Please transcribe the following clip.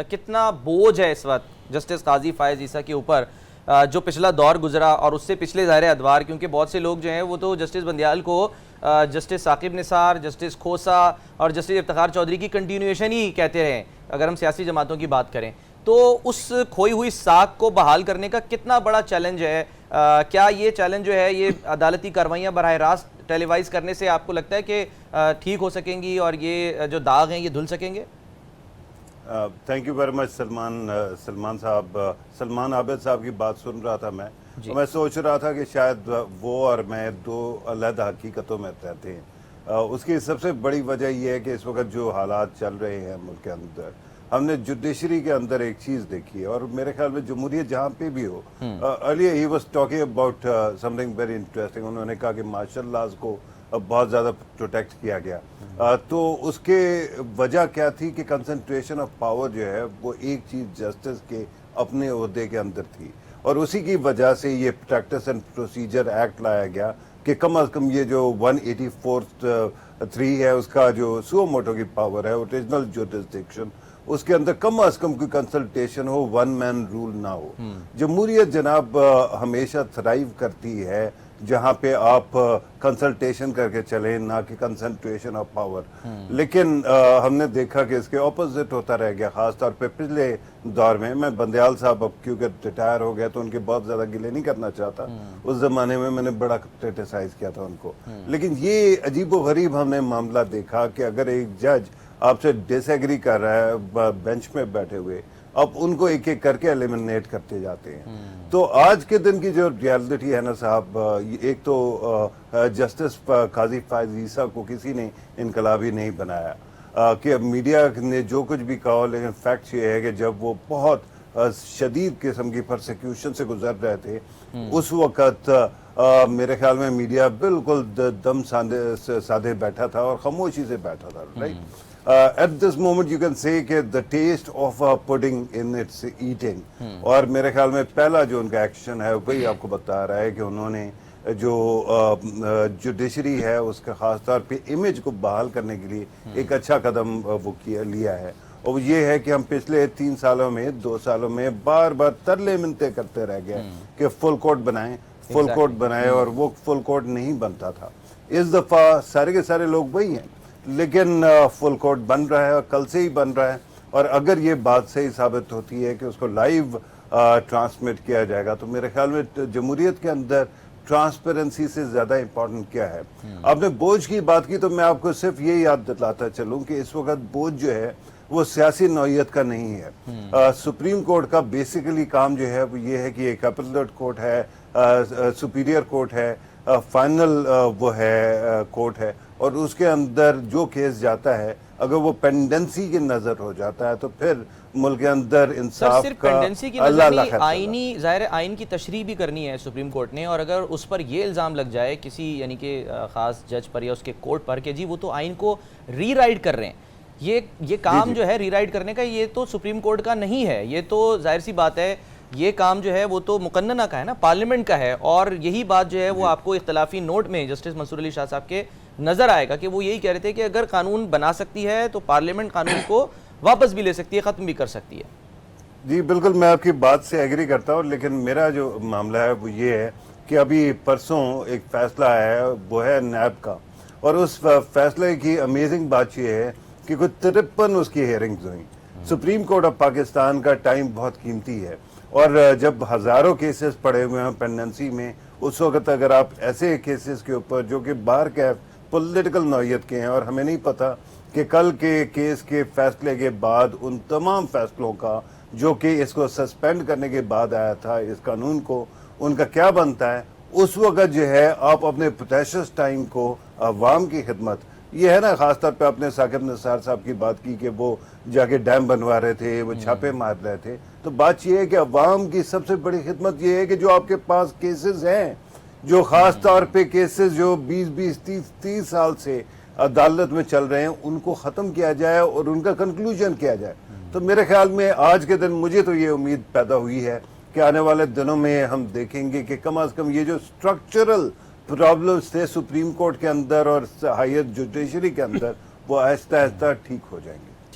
کتنا بوجھ ہے اس وقت جسٹس قاضی فائز عیسیٰ کے اوپر جو پچھلا دور گزرا اور اس سے پچھلے ظاہر ادوار، کیونکہ بہت سے لوگ جو ہیں وہ تو جسٹس بندیال کو جسٹس ثاقب نثار، جسٹس کھوسا اور جسٹس افتخار چودھری کی کنٹینیویشن ہی کہتے رہے اگر ہم سیاسی جماعتوں کی بات کریں تو اس کھوئی ہوئی ساکھ کو بحال کرنے کا کتنا بڑا چیلنج ہے؟ کیا یہ چیلنج جو ہے یہ عدالتی کاروائیاں براہ راست ٹیلی وائز کرنے سے آپ کو لگتا ہے کہ ٹھیک ہو سکیں گی اور یہ جو داغ ہیں یہ دھل سکیں گے؟ Thank you very much Salman صاحب. سلمان عابد صاحب کی بات سن رہا تھا میں میں سوچ رہا تھا کہ شاید وہ اور میں دو علیحدہ حقیقتوں میں رہتے ہیں. اس کی سب سے بڑی وجہ یہ ہے کہ اس وقت جو حالات چل رہے ہیں ملک کے اندر، ہم نے جوڈیشری کے اندر ایک چیز دیکھی ہے، اور میرے خیال میں جمہوریت جہاں پہ بھی ہو، earlier he was talking about something very interesting. انہوں نے کہا کہ مارشل لاز کو بہت زیادہ پروٹیکٹ کیا گیا، تو اس کے وجہ کیا تھی کہ کنسنٹریشن آف پاور جو ہے وہ ایک چیز جسٹس کے اپنے عہدے کے اندر تھی، اور اسی کی وجہ سے یہ پریکٹس اینڈ پروسیجر ایکٹ لایا گیا کہ کم از کم یہ جو 184(3) ہے اس کا جو سو موٹو کی پاور ہے، اوریجنل جوڈسڈکشن، اس کے اندر کم از کم کوئی کنسلٹیشن ہو، ون مین رول نہ ہو. جمہوریت جناب ہمیشہ تھرائیو کرتی ہے جہاں پہ آپ کنسلٹیشن کر کے چلیں، نہ کہ کنسنٹریشن آف پاور. لیکن ہم نے دیکھا کہ اس کے اپوزٹ ہوتا رہ گیا، خاص طور پہ پچھلے دور میں. میں بندیال صاحب اب کیونکہ ریٹائر ہو گیا تو ان کے بہت زیادہ گلے نہیں کرنا چاہتا، اس زمانے میں نے بڑا کرٹیسائز کیا تھا ان کو. لیکن یہ عجیب و غریب ہم نے معاملہ دیکھا کہ اگر ایک جج آپ سے ڈس ایگری کر رہا ہے بینچ میں بیٹھے ہوئے، اب ان کو ایک ایک کر کے ایلیمنیٹ کرتے جاتے ہیں. تو آج کے دن کی جو ریالٹی ہے نا صاحب، ایک تو جسٹس قاضی فائز عیسیٰ کو کسی نے انقلابی نہیں بنایا، کہ میڈیا نے جو کچھ بھی کہا، لیکن فیکٹ یہ ہے کہ جب وہ بہت شدید قسم کی پرسیکیوشن سے گزر رہے تھے، اس وقت میرے خیال میں میڈیا بالکل دم سادھے بیٹھا تھا اور خاموشی سے بیٹھا تھا. Right at this moment you can say کہ the test of pudding in its eating. اور میرے خیال میں پہلا جو ان کا ایکشن ہے وہی آپ کو بتا رہا ہے کہ انہوں نے جو جوڈیشری ہے اس کا خاص طور پہ امیج کو بحال کرنے کے لیے ایک اچھا قدم وہ لیا ہے. اور یہ ہے کہ ہم پچھلے 3 سالوں میں 2 سالوں میں بار بار ترلے منتے کرتے رہ گئے کہ فل کورٹ بنائیں، فل کورٹ بنائے، اور وہ فل کورٹ نہیں بنتا تھا. اس دفعہ سارے کے سارے لوگ وہی ہیں، لیکن فل کورٹ بن رہا ہے اور کل سے ہی بن رہا ہے. اور اگر یہ بات صحیح ثابت ہوتی ہے کہ اس کو لائیو ٹرانسمٹ کیا جائے گا تو میرے خیال میں جمہوریت کے اندر ٹرانسپیرنسی سے زیادہ امپورٹنٹ کیا ہے. آپ نے بوجھ کی بات کی تو میں آپ کو صرف یہ یاد دلاتا چلوں کہ اس وقت بوجھ جو ہے وہ سیاسی نوعیت کا نہیں ہے. سپریم کورٹ کا بیسیکلی کام جو ہے وہ یہ ہے کہ ایک اپیلیٹ کورٹ ہے، سپیریئر کورٹ ہے، فائنل وہ ہے کورٹ ہے، اور اس کے اندر جو کیس جاتا ہے اگر وہ پینڈنسی کی نظر ہو جاتا ہے تو پھر ملک کے اندر انصاف صرف کا پینڈنسی کی نظر نہیں، آئینی ظاہر آئین کی تشریح بھی کرنی ہے سپریم کورٹ نے. اور اگر اس پر یہ الزام لگ جائے کسی یعنی کہ خاص جج پر یا اس کے کورٹ پر کہ جی وہ تو آئین کو ری رائٹ کر رہے ہیں، یہ کام جو ہے ری رائٹ کرنے کا یہ تو سپریم کورٹ کا نہیں ہے. یہ تو ظاہر سی بات ہے یہ کام جو ہے وہ تو مقننہ کا ہے نا، پارلیمنٹ کا ہے. اور یہی بات جو ہے وہ آپ کو اختلافی نوٹ میں جسٹس منصور علی شاہ صاحب کے نظر آئے گا کہ وہ یہی کہہ رہے تھے کہ اگر قانون بنا سکتی ہے تو پارلیمنٹ قانون کو واپس بھی لے سکتی ہے، ختم بھی کر سکتی ہے. جی بالکل، میں آپ کی بات سے ایگری کرتا ہوں، لیکن میرا جو معاملہ ہے وہ یہ ہے کہ ابھی پرسوں ایک فیصلہ آیا ہے، وہ ہے نیب کا، اور اس فیصلے کی امیزنگ بات یہ ہے کہ کوئی 53 اس کی ہیئرنگز ہوئیں. سپریم کورٹ آف پاکستان کا ٹائم بہت قیمتی ہے، اور جب ہزاروں کیسز پڑے ہوئے ہیں پینڈنسی میں، اس وقت اگر آپ ایسے کیسز کے اوپر جو کہ باہر کے پولیٹیکل نوعیت کے ہیں، اور ہمیں نہیں پتا کہ کل کے کیس کے فیصلے کے بعد ان تمام فیصلوں کا جو کہ اس کو سسپینڈ کرنے کے بعد آیا تھا اس قانون کو، ان کا کیا بنتا ہے. اس وقت جو ہے آپ اپنے پریشس ٹائم کو عوام کی خدمت، یہ ہے نا، خاص طور پہ اپنے ثاقب نثار صاحب کی بات کی کہ وہ جا کے ڈیم بنوا رہے تھے، وہ چھاپے مار رہے تھے. تو بات یہ ہے کہ عوام کی سب سے بڑی خدمت یہ ہے کہ جو آپ کے پاس کیسز ہیں، جو خاص طور پہ کیسز جو 20-30 سال سے عدالت میں چل رہے ہیں، ان کو ختم کیا جائے اور ان کا کنکلوژن کیا جائے. تو میرے خیال میں آج کے دن مجھے تو یہ امید پیدا ہوئی ہے کہ آنے والے دنوں میں ہم دیکھیں گے کہ کم از کم یہ جو سٹرکچرل پرابلمز تھے سپریم کورٹ کے اندر اور ہائر جوڈیشری کے اندر، وہ آہستہ آہستہ ٹھیک ہو جائیں گے.